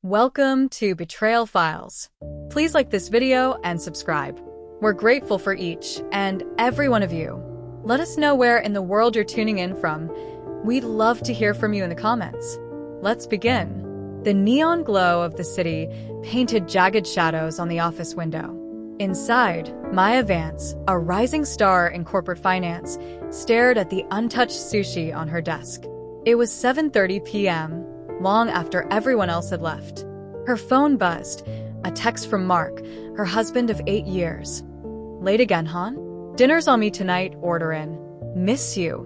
Welcome to Betrayal Files. Please like this video and subscribe. We're grateful for each and every one of you. Let us know where in the world you're tuning in from. We'd love to hear from you in the comments. Let's begin. The neon glow of the city painted jagged shadows on the office window. Inside, Maya Vance, a rising star in corporate finance, stared at the untouched sushi on her desk. It was 7:30 p.m., long after everyone else had left. Her phone buzzed, a text from Mark, her husband of 8 years. "Late again, hon? Dinner's on me tonight, order in. Miss you."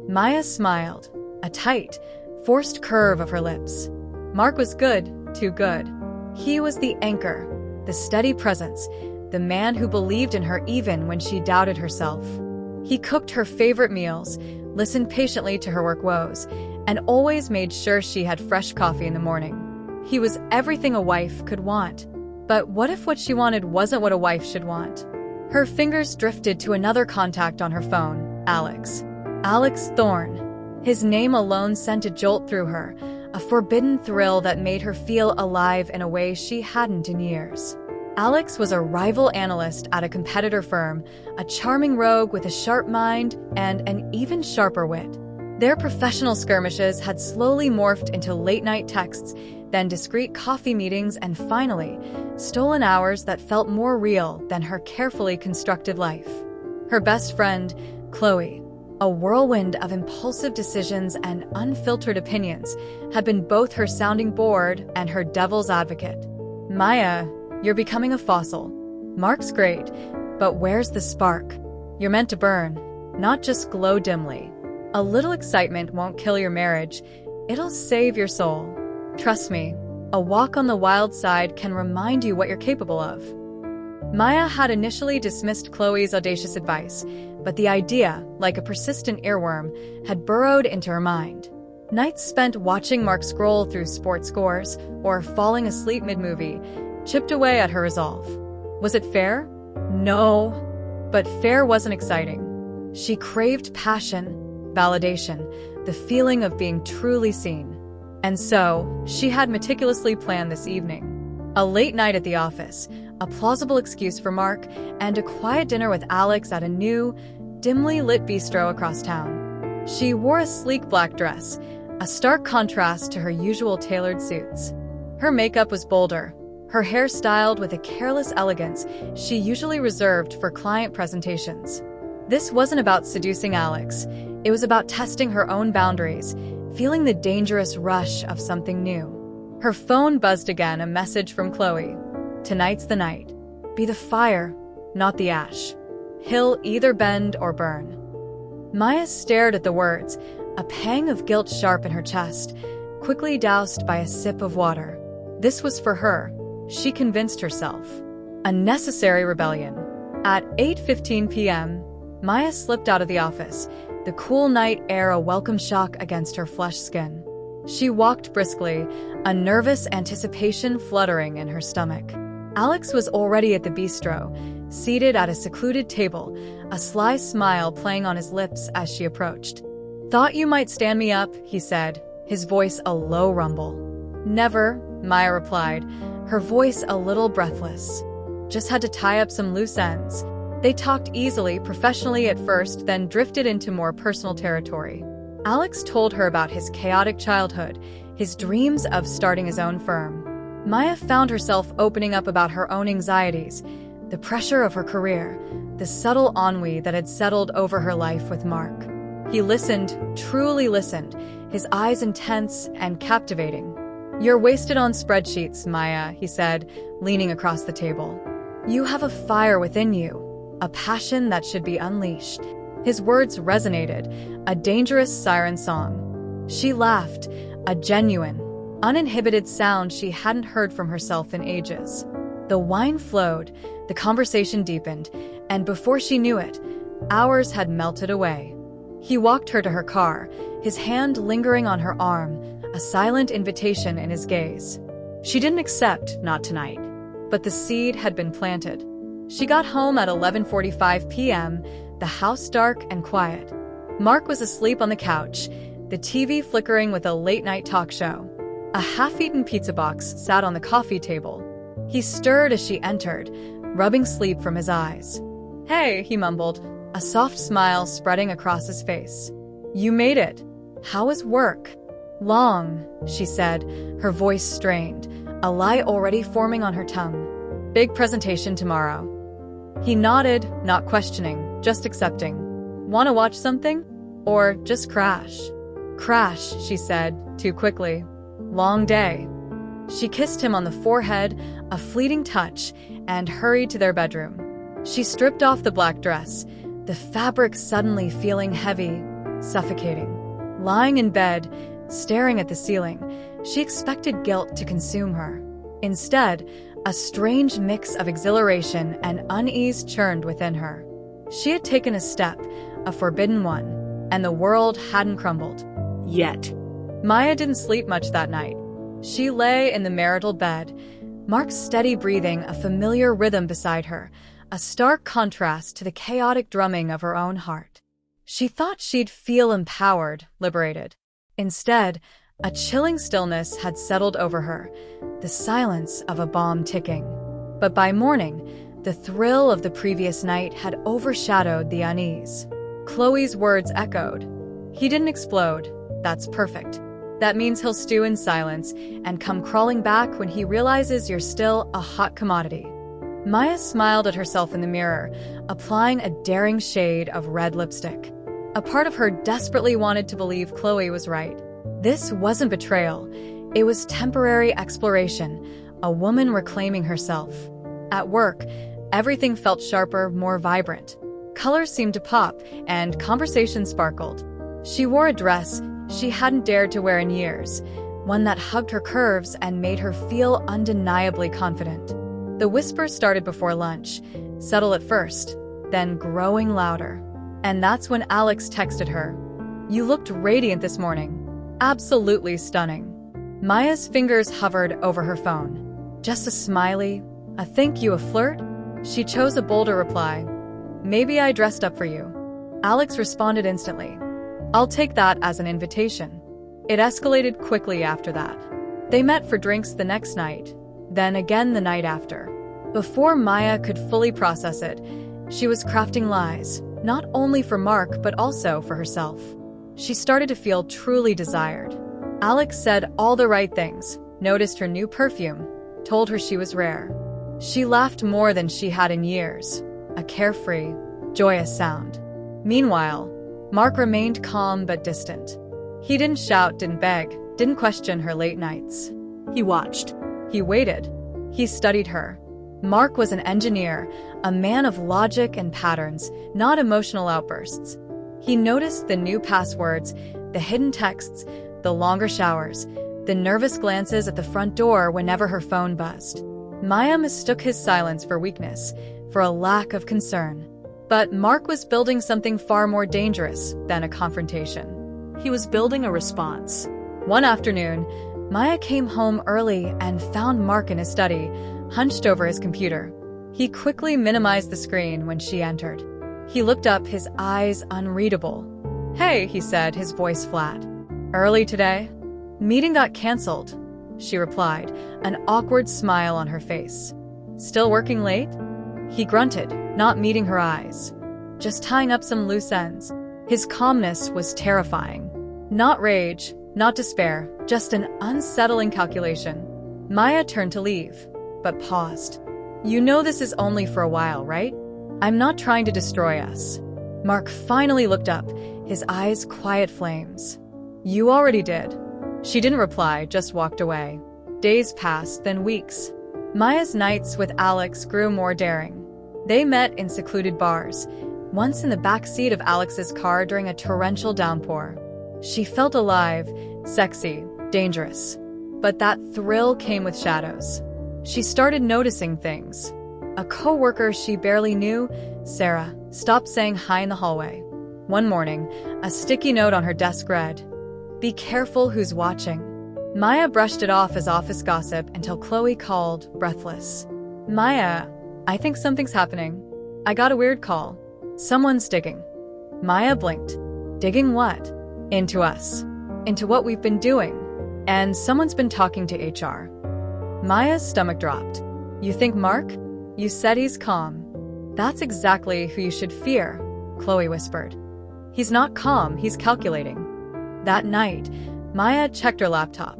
Maya smiled, a tight, forced curve of her lips. Mark was good, too good. He was the anchor, the steady presence, the man who believed in her even when she doubted herself. He cooked her favorite meals, listened patiently to her work woes, and always made sure she had fresh coffee in the morning. He was everything a wife could want. But what if what she wanted wasn't what a wife should want? Her fingers drifted to another contact on her phone, Alex. Alex Thorne. His name alone sent a jolt through her, a forbidden thrill that made her feel alive in a way she hadn't in years. Alex was a rival analyst at a competitor firm, a charming rogue with a sharp mind and an even sharper wit. Their professional skirmishes had slowly morphed into late-night texts, then discreet coffee meetings, and finally, stolen hours that felt more real than her carefully constructed life. Her best friend, Chloe, a whirlwind of impulsive decisions and unfiltered opinions, had been both her sounding board and her devil's advocate. "Maya, you're becoming a fossil. Mark's great, but where's the spark? You're meant to burn, not just glow dimly. A little excitement won't kill your marriage, it'll save your soul. Trust me, a walk on the wild side can remind you what you're capable of." Maya had initially dismissed Chloe's audacious advice, but the idea, like a persistent earworm, had burrowed into her mind. Nights spent watching Mark scroll through sports scores or falling asleep mid-movie chipped away at her resolve. Was it fair? No, but fair wasn't exciting. She craved passion, validation, the feeling of being truly seen. And so, she had meticulously planned this evening. A late night at the office, a plausible excuse for Mark, and a quiet dinner with Alex at a new, dimly lit bistro across town. She wore a sleek black dress, a stark contrast to her usual tailored suits. Her makeup was bolder, her hair styled with a careless elegance she usually reserved for client presentations. This wasn't about seducing Alex. It was about testing her own boundaries, feeling the dangerous rush of something new. Her phone buzzed again, a message from Chloe. "Tonight's the night. Be the fire, not the ash. He'll either bend or burn." Maya stared at the words, a pang of guilt sharp in her chest, quickly doused by a sip of water. This was for her, she convinced herself. A necessary rebellion. At 8:15 p.m., Maya slipped out of the office, the cool night air a welcome shock against her flushed skin. She walked briskly, a nervous anticipation fluttering in her stomach. Alex was already at the bistro, seated at a secluded table, a sly smile playing on his lips as she approached. "Thought you might stand me up," he said, his voice a low rumble. "Never," Maya replied, her voice a little breathless. "Just had to tie up some loose ends." They talked easily, professionally at first, then drifted into more personal territory. Alex told her about his chaotic childhood, his dreams of starting his own firm. Maya found herself opening up about her own anxieties, the pressure of her career, the subtle ennui that had settled over her life with Mark. He listened, truly listened, his eyes intense and captivating. "You're wasted on spreadsheets, Maya," he said, leaning across the table. "You have a fire within you, a passion that should be unleashed." His words resonated, a dangerous siren song. She laughed, a genuine, uninhibited sound she hadn't heard from herself in ages. The wine flowed, the conversation deepened, and before she knew it, hours had melted away. He walked her to her car, his hand lingering on her arm, a silent invitation in his gaze. She didn't accept, not tonight, but the seed had been planted. She got home at 11:45 p.m., the house dark and quiet. Mark was asleep on the couch, the TV flickering with a late-night talk show. A half-eaten pizza box sat on the coffee table. He stirred as she entered, rubbing sleep from his eyes. "Hey," he mumbled, a soft smile spreading across his face. "You made it. How was work?" "Long," she said, her voice strained, a lie already forming on her tongue. "Big presentation tomorrow." He nodded, not questioning, just accepting. "Wanna watch something? Or just crash?" "Crash," she said, too quickly. "Long day." She kissed him on the forehead, a fleeting touch, and hurried to their bedroom. She stripped off the black dress, the fabric suddenly feeling heavy, suffocating. Lying in bed, staring at the ceiling, she expected guilt to consume her. Instead, a strange mix of exhilaration and unease churned within her. She had taken a step, a forbidden one, and the world hadn't crumbled. Yet. Maya didn't sleep much that night. She lay in the marital bed, Mark's steady breathing a familiar rhythm beside her, a stark contrast to the chaotic drumming of her own heart. She thought she'd feel empowered, liberated. Instead, a chilling stillness had settled over her, the silence of a bomb ticking. But by morning, the thrill of the previous night had overshadowed the unease. Chloe's words echoed. "He didn't explode. That's perfect. That means he'll stew in silence and come crawling back when he realizes you're still a hot commodity." Maya smiled at herself in the mirror, applying a daring shade of red lipstick. A part of her desperately wanted to believe Chloe was right. This wasn't betrayal. It was temporary exploration, a woman reclaiming herself. At work, everything felt sharper, more vibrant. Colors seemed to pop, and conversation sparkled. She wore a dress she hadn't dared to wear in years, one that hugged her curves and made her feel undeniably confident. The whispers started before lunch, subtle at first, then growing louder. And that's when Alex texted her. "You looked radiant this morning. Absolutely stunning." Maya's fingers hovered over her phone. Just a smiley, a thank you, a flirt? She chose a bolder reply. "Maybe I dressed up for you." Alex responded instantly. "I'll take that as an invitation." It escalated quickly after that. They met for drinks the next night, then again the night after. Before Maya could fully process it, she was crafting lies, not only for Mark but also for herself. She started to feel truly desired. Alex said all the right things, noticed her new perfume, told her she was rare. She laughed more than she had in years, a carefree, joyous sound. Meanwhile, Mark remained calm but distant. He didn't shout, didn't beg, didn't question her late nights. He watched. He waited. He studied her. Mark was an engineer, a man of logic and patterns, not emotional outbursts. He noticed the new passwords, the hidden texts, the longer showers, the nervous glances at the front door whenever her phone buzzed. Maya mistook his silence for weakness, for a lack of concern. But Mark was building something far more dangerous than a confrontation. He was building a response. One afternoon, Maya came home early and found Mark in his study, hunched over his computer. He quickly minimized the screen when she entered. He looked up, his eyes unreadable. "Hey," he said, his voice flat. "Early today?" "Meeting got canceled," she replied, an awkward smile on her face. "Still working late?" He grunted, not meeting her eyes. "Just tying up some loose ends." His calmness was terrifying. Not rage, not despair, just an unsettling calculation. Maya turned to leave, but paused. "You know this is only for a while, right? I'm not trying to destroy us." Mark finally looked up, his eyes quiet flames. "You already did." She didn't reply, just walked away. Days passed, then weeks. Maya's nights with Alex grew more daring. They met in secluded bars, once in the back seat of Alex's car during a torrential downpour. She felt alive, sexy, dangerous. But that thrill came with shadows. She started noticing things. A coworker she barely knew, Sarah, stopped saying hi in the hallway. One morning, a sticky note on her desk read, "Be careful who's watching." Maya brushed it off as office gossip until Chloe called, breathless. "Maya, I think something's happening. I got a weird call. Someone's digging." Maya blinked. "Digging what?" "Into us. Into what we've been doing." and someone's been talking to HR. Maya's stomach dropped. You think Mark? You said he's calm. That's exactly who you should fear, Chloe whispered. He's not calm, he's calculating. That night, Maya checked her laptop.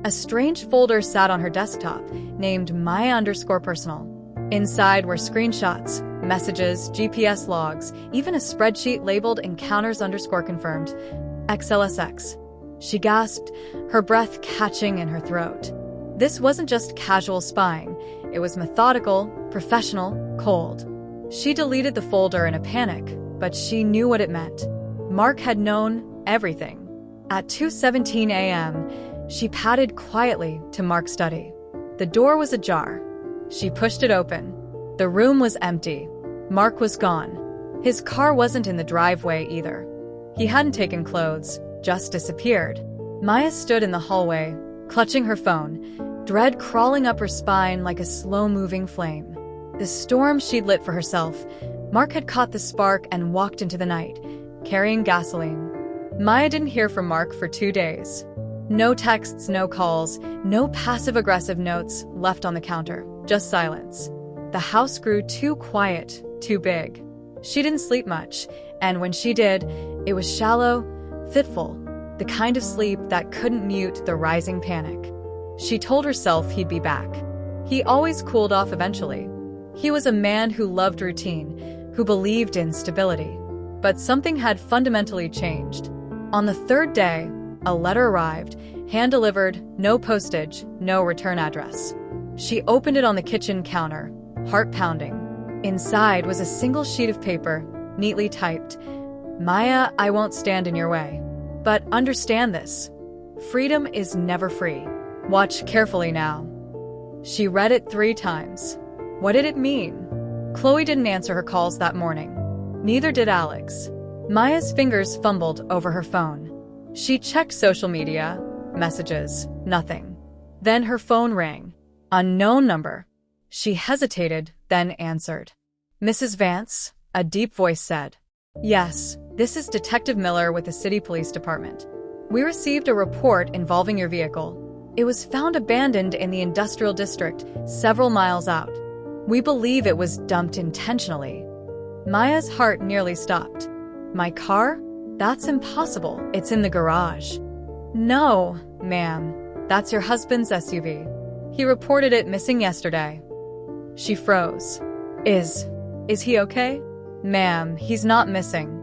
A strange folder sat on her desktop, named Maya_personal. Inside were screenshots, messages, GPS logs, even a spreadsheet labeled encounters_confirmed, XLSX. She gasped, her breath catching in her throat. This wasn't just casual spying. It was methodical, professional, cold. She deleted the folder in a panic, but she knew what it meant. Mark had known everything. At 2:17 a.m., she padded quietly to Mark's study. The door was ajar. She pushed it open. The room was empty. Mark was gone. His car wasn't in the driveway either. He hadn't taken clothes, just disappeared. Maya stood in the hallway, clutching her phone, dread crawling up her spine like a slow-moving flame. The storm she'd lit for herself, Mark had caught the spark and walked into the night, carrying gasoline. Maya didn't hear from Mark for 2 days. No texts, no calls, no passive-aggressive notes left on the counter, just silence. The house grew too quiet, too big. She didn't sleep much, and when she did, it was shallow, fitful, the kind of sleep that couldn't mute the rising panic. She told herself he'd be back. He always cooled off eventually. He was a man who loved routine, who believed in stability. But something had fundamentally changed. On the third day, a letter arrived, hand-delivered, no postage, no return address. She opened it on the kitchen counter, heart pounding. Inside was a single sheet of paper, neatly typed. Maya, I won't stand in your way. But understand this. Freedom is never free. Watch carefully now. She read it 3 times. What did it mean? Chloe didn't answer her calls that morning. Neither did Alex. Maya's fingers fumbled over her phone. She checked social media, messages, nothing. Then her phone rang. Unknown number. She hesitated, then answered. Mrs. Vance, a deep voice said. Yes, this is Detective Miller with the City Police Department. We received a report involving your vehicle. It was found abandoned in the industrial district, several miles out. We believe it was dumped intentionally. Maya's heart nearly stopped. My car? That's impossible. It's in the garage. No, ma'am. That's your husband's SUV. He reported it missing yesterday. She froze. Is he okay? Ma'am, he's not missing.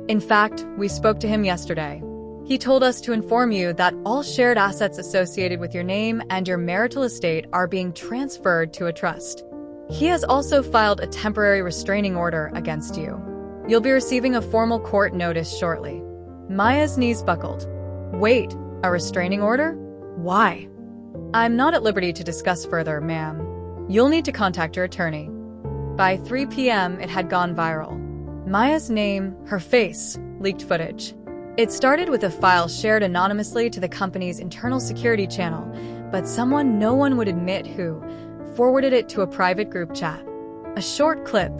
In fact, we spoke to him yesterday. He told us to inform you that all shared assets associated with your name and your marital estate are being transferred to a trust. He has also filed a temporary restraining order against you. You'll be receiving a formal court notice shortly. Maya's knees buckled. Wait, a restraining order? Why? I'm not at liberty to discuss further, ma'am. You'll need to contact your attorney. By 3 p.m., it had gone viral. Maya's name, her face, leaked footage. It started with a file shared anonymously to the company's internal security channel, but someone no one would admit who forwarded it to a private group chat. A short clip,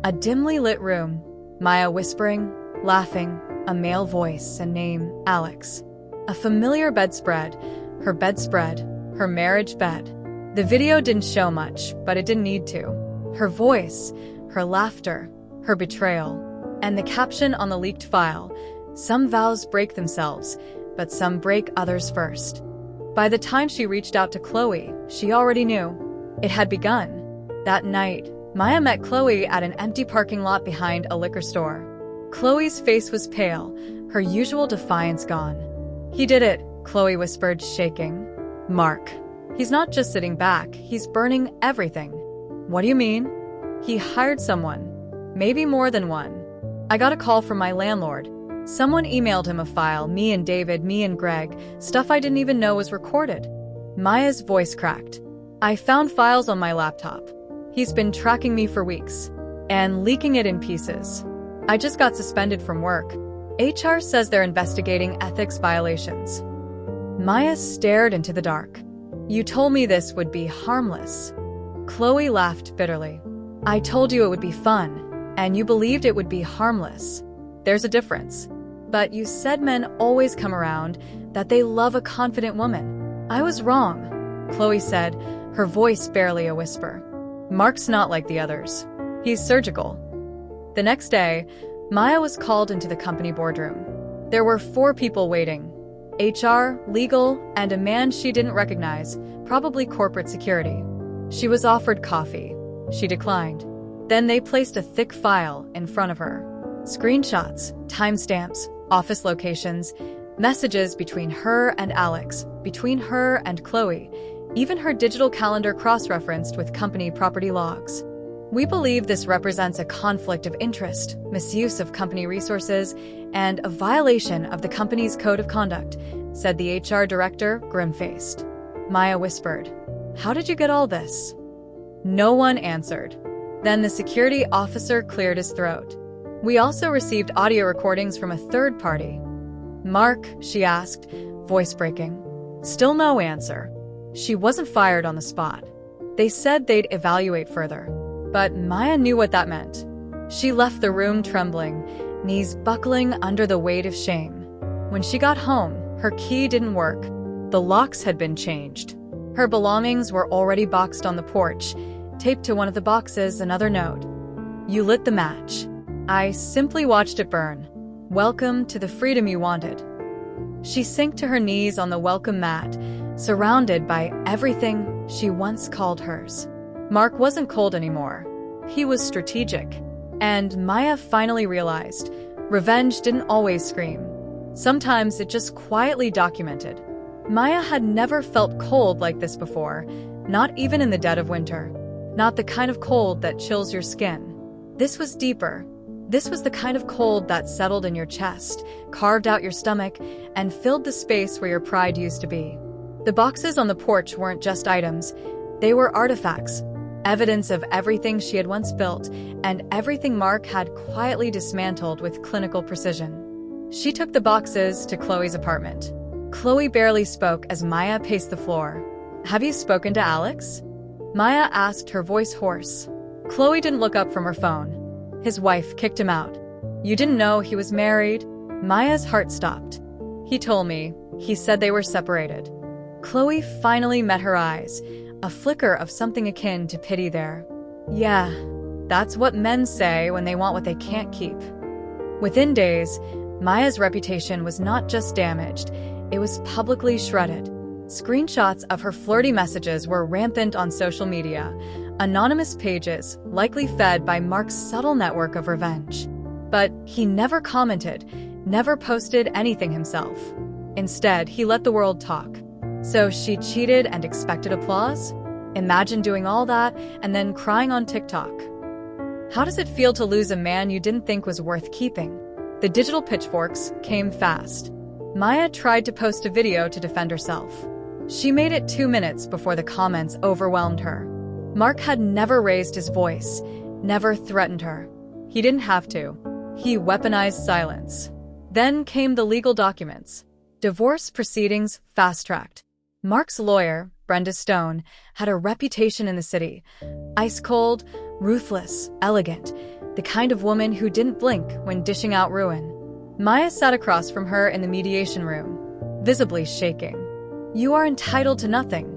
a dimly lit room, Maya whispering, laughing, a male voice and name, Alex. A familiar bedspread, her marriage bed. The video didn't show much, but it didn't need to. Her voice, her laughter, her betrayal, and the caption on the leaked file, some vows break themselves, but some break others first. By the time she reached out to Chloe, she already knew. It had begun. That night, Maya met Chloe at an empty parking lot behind a liquor store. Chloe's face was pale, her usual defiance gone. He did it, Chloe whispered, shaking. Mark. He's not just sitting back, he's burning everything. What do you mean? He hired someone. Maybe more than one. I got a call from my landlord. Someone emailed him a file, me and David, me and Greg, stuff I didn't even know was recorded. Maya's voice cracked. I found files on my laptop. He's been tracking me for weeks and leaking it in pieces. I just got suspended from work. HR says they're investigating ethics violations. Maya stared into the dark. You told me this would be harmless. Chloe laughed bitterly. I told you it would be fun, and you believed it would be harmless. There's a difference. But you said men always come around, that they love a confident woman. I was wrong, Chloe said, her voice barely a whisper. Mark's not like the others. He's surgical. The next day, Maya was called into the company boardroom. There were 4 people waiting: HR, legal, and a man she didn't recognize, probably corporate security. She was offered coffee. She declined. Then they placed a thick file in front of her. Screenshots, timestamps, office locations, messages between her and Alex, between her and Chloe, even her digital calendar cross-referenced with company property logs. We believe this represents a conflict of interest, misuse of company resources, and a violation of the company's code of conduct, said the HR director, grim-faced. Maya whispered, "How did you get all this?" No one answered. Then the security officer cleared his throat. "We also received audio recordings from a third party." "Mark?" she asked, voice breaking. Still no answer. She wasn't fired on the spot. They said they'd evaluate further. But Maya knew what that meant. She left the room trembling, knees buckling under the weight of shame. When she got home, her key didn't work. The locks had been changed. Her belongings were already boxed on the porch. Taped to one of the boxes, another note. "You lit the match. I simply watched it burn. Welcome to the freedom you wanted." She sank to her knees on the welcome mat, surrounded by everything she once called hers. Mark wasn't cold anymore. He was strategic. And Maya finally realized, revenge didn't always scream. Sometimes it just quietly documented. Maya had never felt cold like this before, not even in the dead of winter. Not the kind of cold that chills your skin. This was deeper. This was the kind of cold that settled in your chest, carved out your stomach, and filled the space where your pride used to be. The boxes on the porch weren't just items. They were artifacts. Evidence of everything she had once built, and everything Mark had quietly dismantled with clinical precision. She took the boxes to Chloe's apartment. Chloe barely spoke as Maya paced the floor. "Have you spoken to Alex?" Maya asked, her voice hoarse. Chloe didn't look up from her phone. His wife kicked him out. "You didn't know he was married?" Maya's heart stopped. "He told me. He said they were separated." Chloe finally met her eyes. A flicker of something akin to pity there. "Yeah, that's what men say when they want what they can't keep." Within days, Maya's reputation was not just damaged, it was publicly shredded. Screenshots of her flirty messages were rampant on social media, anonymous pages likely fed by Mark's subtle network of revenge. But he never commented, never posted anything himself. Instead, he let the world talk. So she cheated and expected applause? Imagine doing all that and then crying on TikTok. How does it feel to lose a man you didn't think was worth keeping? The digital pitchforks came fast. Maya tried to post a video to defend herself. She made it 2 minutes before the comments overwhelmed her. Mark had never raised his voice, never threatened her. He didn't have to. He weaponized silence. Then came the legal documents. Divorce proceedings fast-tracked. Mark's lawyer, Brenda Stone, had a reputation in the city. Ice-cold, ruthless, elegant, the kind of woman who didn't blink when dishing out ruin. Maya sat across from her in the mediation room, visibly shaking. "You are entitled to nothing,"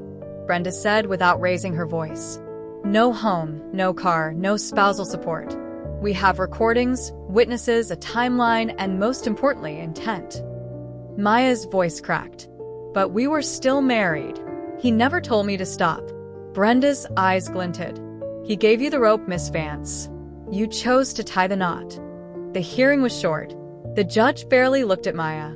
Brenda said without raising her voice. "No home, no car, no spousal support. We have recordings, witnesses, a timeline, and most importantly, intent." Maya's voice cracked. "But we were still married. He never told me to stop." Brenda's eyes glinted. "He gave you the rope, Miss Vance. You chose to tie the knot." The hearing was short. The judge barely looked at Maya.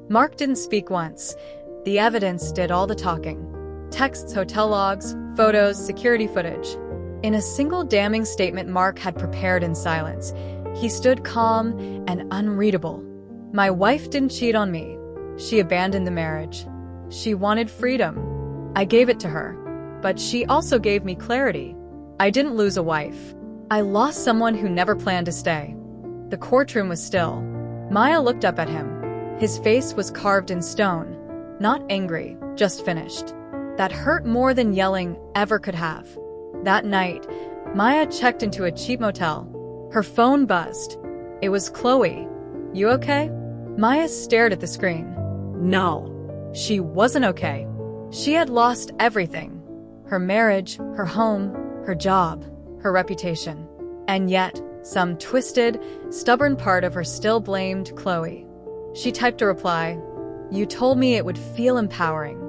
Mark didn't speak once. The evidence did all the talking. Texts, hotel logs, photos, security footage. In a single damning statement Mark had prepared in silence, he stood calm and unreadable. "My wife didn't cheat on me. She abandoned the marriage. She wanted freedom. I gave it to her. But she also gave me clarity. I didn't lose a wife. I lost someone who never planned to stay." The courtroom was still. Maya looked up at him. His face was carved in stone. Not angry, just finished. That hurt more than yelling ever could have. That night, Maya checked into a cheap motel. Her phone buzzed. It was Chloe. "You okay?" Maya stared at the screen. No. She wasn't okay. She had lost everything: her marriage, her home, her job, her reputation. And yet, some twisted, stubborn part of her still blamed Chloe. She typed a reply. "You told me it would feel empowering.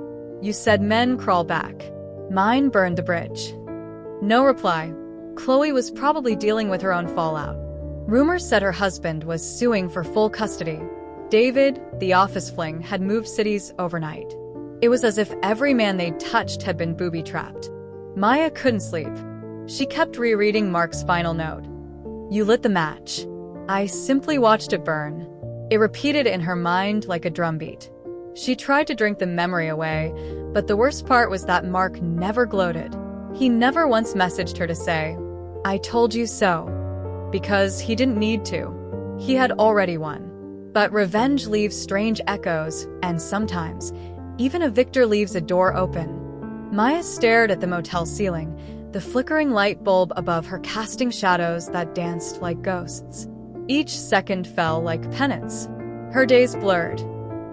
You said men crawl back. Mine burned the bridge." No reply. Chloe was probably dealing with her own fallout. Rumors said her husband was suing for full custody. David, the office fling, had moved cities overnight. It was as if every man they'd touched had been booby-trapped. Maya couldn't sleep. She kept rereading Mark's final note. "You lit the match. I simply watched it burn." It repeated in her mind like a drumbeat. She tried to drink the memory away, but the worst part was that Mark never gloated. He never once messaged her to say, "I told you so," because he didn't need to. He had already won. But revenge leaves strange echoes, and sometimes, even a victor leaves a door open. Maya stared at the motel ceiling, the flickering light bulb above her casting shadows that danced like ghosts. Each second fell like penance. Her days blurred.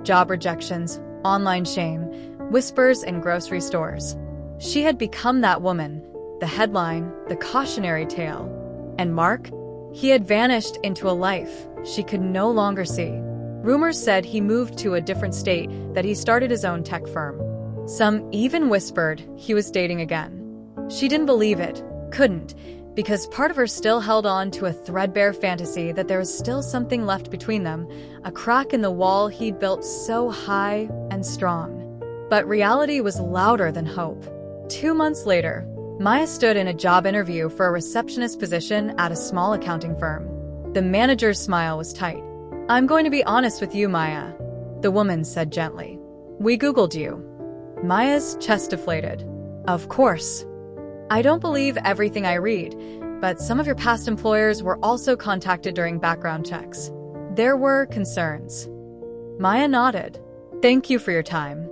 Job rejections, online shame, whispers in grocery stores. She had become that woman, the headline, the cautionary tale. And Mark? He had vanished into a life she could no longer see. Rumors said he moved to a different state, that he started his own tech firm. Some even whispered he was dating again. She didn't believe it, couldn't, because part of her still held on to a threadbare fantasy that there was still something left between them, a crack in the wall he'd built so high and strong. But reality was louder than hope. 2 months later, Maya stood in a job interview for a receptionist position at a small accounting firm. The manager's smile was tight. "I'm going to be honest with you, Maya," the woman said gently. "We Googled you." Maya's chest deflated. "Of course. I don't believe everything I read, but some of your past employers were also contacted during background checks. There were concerns." Maya nodded. "Thank you for your time."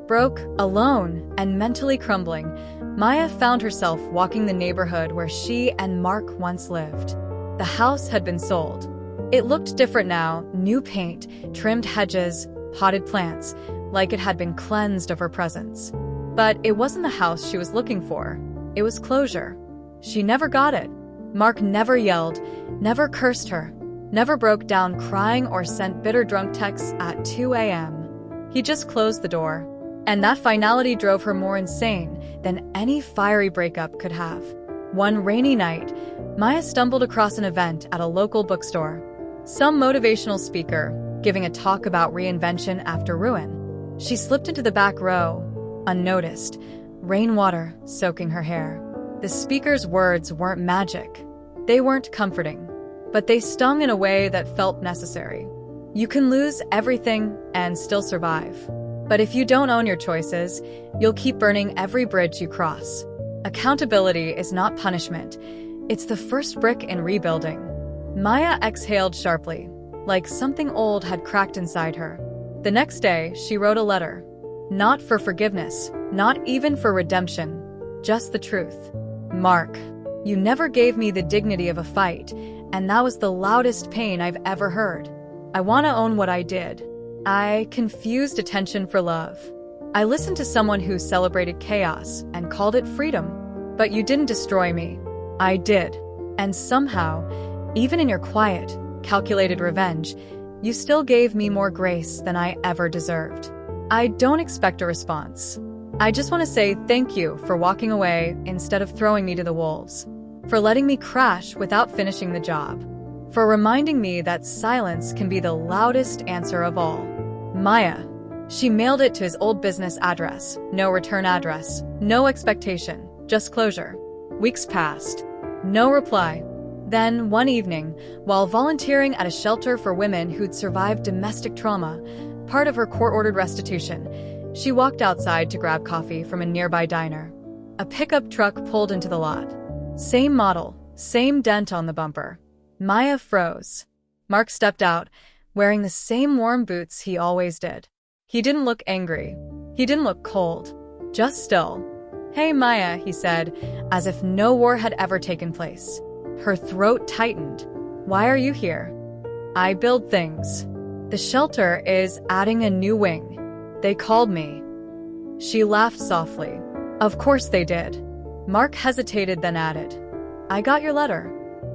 Broke, alone, and mentally crumbling, Maya found herself walking the neighborhood where she and Mark once lived. The house had been sold. It looked different now, new paint, trimmed hedges, potted plants, like it had been cleansed of her presence. But it wasn't the house she was looking for. It was closure. She never got it. Mark never yelled, never cursed her, never broke down crying or sent bitter drunk texts at 2 a.m. He just closed the door. And that finality drove her more insane than any fiery breakup could have. One rainy night, Maya stumbled across an event at a local bookstore. Some motivational speaker, giving a talk about reinvention after ruin. She slipped into the back row, unnoticed, rainwater soaking her hair. The speaker's words weren't magic. They weren't comforting. But they stung in a way that felt necessary. You can lose everything and still survive. But if you don't own your choices, you'll keep burning every bridge you cross. Accountability is not punishment. It's the first brick in rebuilding. Maya exhaled sharply, like something old had cracked inside her. The next day, she wrote a letter. Not for forgiveness, not even for redemption, just the truth. "Mark, you never gave me the dignity of a fight, and that was the loudest pain I've ever heard. I want to own what I did. I confused attention for love. I listened to someone who celebrated chaos and called it freedom. But you didn't destroy me. I did. And somehow, even in your quiet, calculated revenge, you still gave me more grace than I ever deserved. I don't expect a response. I just want to say thank you for walking away instead of throwing me to the wolves. For letting me crash without finishing the job. For reminding me that silence can be the loudest answer of all. Maya." She mailed it to his old business address. No return address. No expectation. Just closure. Weeks passed. No reply. Then, one evening, while volunteering at a shelter for women who'd survived domestic trauma, part of her court-ordered restitution, she walked outside to grab coffee from a nearby diner. A pickup truck pulled into the lot. Same model, same dent on the bumper. Maya froze. Mark stepped out, wearing the same warm boots he always did. He didn't look angry. He didn't look cold. Just still. "Hey, Maya," he said, as if no war had ever taken place. Her throat tightened. "Why are you here?" "I build things. The shelter is adding a new wing. They called me." She laughed softly. Of course they did. Mark hesitated, then added, I got your letter.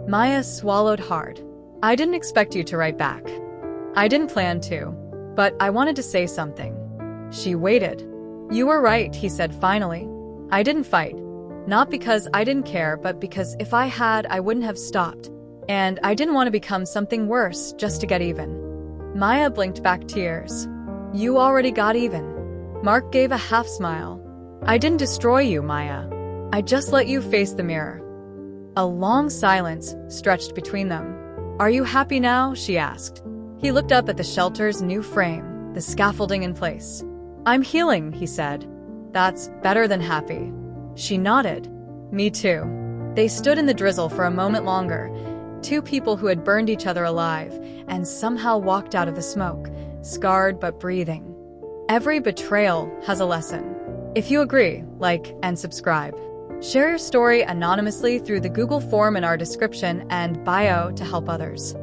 Maya swallowed hard. I didn't expect you to write back. I didn't plan to, but I wanted to say something. She waited. You were right, he said finally. I didn't fight. Not because I didn't care, but because if I had, I wouldn't have stopped. And I didn't want to become something worse just to get even. Maya blinked back tears. You already got even. Mark gave a half smile. I didn't destroy you, Maya. I just let you face the mirror. A long silence stretched between them. Are you happy now? She asked. He looked up at the shelter's new frame, the scaffolding in place. I'm healing, he said. That's better than happy. She nodded. Me too. They stood in the drizzle for a moment longer, two people who had burned each other alive and somehow walked out of the smoke, scarred but breathing. Every betrayal has a lesson. If you agree, like and subscribe. Share your story anonymously through the Google form in our description and bio to help others.